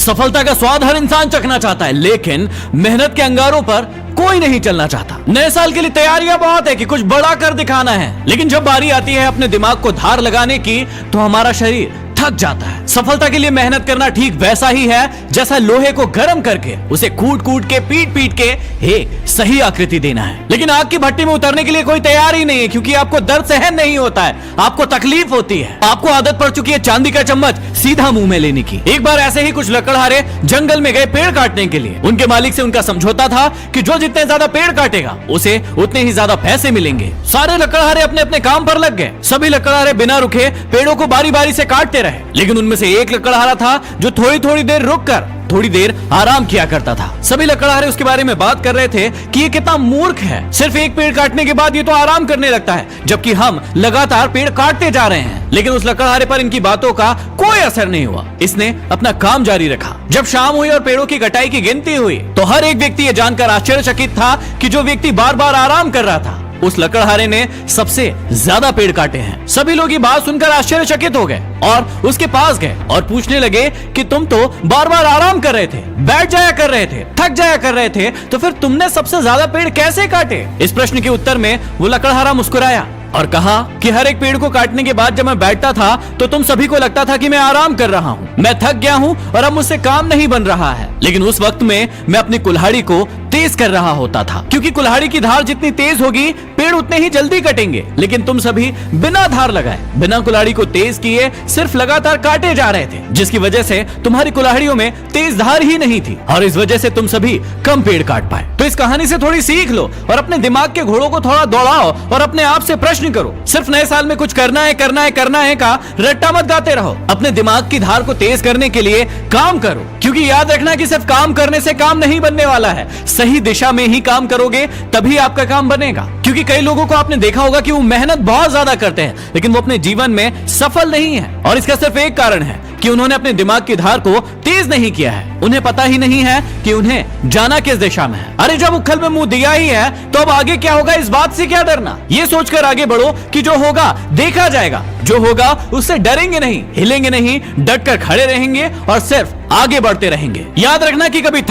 सफलता का स्वाद हर इंसान चखना चाहता है, लेकिन मेहनत के अंगारों पर कोई नहीं चलना चाहता। नए साल के लिए तैयारियां बहुत है कि कुछ बड़ा कर दिखाना है, लेकिन जब बारी आती है अपने दिमाग को धार लगाने की तो हमारा शरीर थक जाता है। सफलता के लिए मेहनत करना ठीक वैसा ही है जैसा लोहे को गर्म करके उसे कूट कूट के पीट पीट के एक सही आकृति देना है। लेकिन आग की भट्टी में उतरने के लिए कोई तैयार ही नहीं है, क्योंकि आपको दर्द सहन नहीं होता है, आपको तकलीफ होती है। आपको आदत पड़ चुकी है चांदी का चम्मच सीधा मुंह में लेने की। एक बार ऐसे ही कुछ लकड़हारे जंगल में गए पेड़ काटने के लिए। उनके मालिक से उनका समझौता था कि जो जितने ज्यादा पेड़ काटेगा उसे उतने ही ज्यादा पैसे मिलेंगे। सारे लकड़हारे अपने अपने काम पर लग गए। सभी लकड़हारे बिना रुके पेड़ों को बारी बारी से काटते रहे, लेकिन उनमें से एक लकड़हारा था जो थोड़ी थोड़ी देर रुककर थोड़ी देर आराम किया करता था। सभी लकड़हारे उसके बारे में बात कर रहे थे कि ये कितना मूर्ख है, सिर्फ एक पेड़ काटने के बाद ये तो आराम करने लगता है, जबकि हम लगातार पेड़ काटते जा रहे हैं। लेकिन उस लकड़हारे पर इनकी बातों का कोई असर नहीं हुआ। इसने अपना काम जारी रखा। जब शाम हुई और पेड़ों की कटाई की गिनती हुई तो हर एक व्यक्ति ये जानकर आश्चर्यचकित था कि जो व्यक्ति बार बार आराम कर रहा था उस लकड़हारे ने सबसे ज्यादा पेड़ काटे हैं। सभी लोग ये बात सुनकर आश्चर्यचकित हो गए और उसके पास गए और पूछने लगे कि तुम तो बार बार आराम कर रहे थे, बैठ जाया कर रहे थे, थक जाया कर रहे थे, तो फिर तुमने सबसे ज्यादा पेड़ कैसे काटे? इस प्रश्न के उत्तर में वो लकड़हारा मुस्कुराया और कहा कि हर एक पेड़ को काटने के बाद जब मैं बैठता था तो तुम सभी को लगता था कि मैं आराम कर रहा हूँ, मैं थक गया हूँ और अब मुझसे काम नहीं बन रहा है। लेकिन उस वक्त में मैं अपनी कुल्हाड़ी को तेज कर रहा होता था, क्योंकि कुल्हाड़ी की धार जितनी तेज होगी पेड़ उतने ही जल्दी कटेंगे। लेकिन तुम सभी बिना धार लगाए, बिना कुल्हाड़ी को तेज किए सिर्फ लगातार काटे जा रहे थे, जिसकी वजह से तुम्हारी कुल्हाड़ियों में तेज धार ही नहीं थी और इस वजह से तुम सभी कम पेड़ काट पाए। तो इस कहानी से थोड़ी सीख लो और अपने दिमाग के घोड़ों को थोड़ा दौड़ाओ और अपने आप से प्रश्न करो। सिर्फ नए साल में कुछ करना है करना है करना है का रट्टा मत गाते रहो। अपने दिमाग की धार को तेज करने के लिए काम करो, क्योंकि याद रखना कि सिर्फ काम करने से काम नहीं बनने वाला है। सही दिशा में ही काम करोगे तभी आपका काम बनेगा। क्योंकि कई लोगों को आपने देखा होगा कि वो मेहनत बहुत ज्यादा करते हैं, लेकिन वो अपने जीवन में सफल नहीं है और इसका सिर्फ एक कारण है कि उन्होंने अपने दिमाग की धार को तेज नहीं किया है। उन्हें पता ही नहीं है कि उन्हें जाना किस दिशा में है। अरे जब उखल में मुंह दिया ही है तो अब आगे क्या होगा इस बात से क्या डरना। ये सोचकर आगे बढ़ो कि जो होगा देखा जाएगा, जो होगा उससे डरेंगे नहीं, हिलेंगे नहीं, डट कर खड़े रहेंगे और सिर्फ आगे बढ़ते रहेंगे। याद रखना कि कभी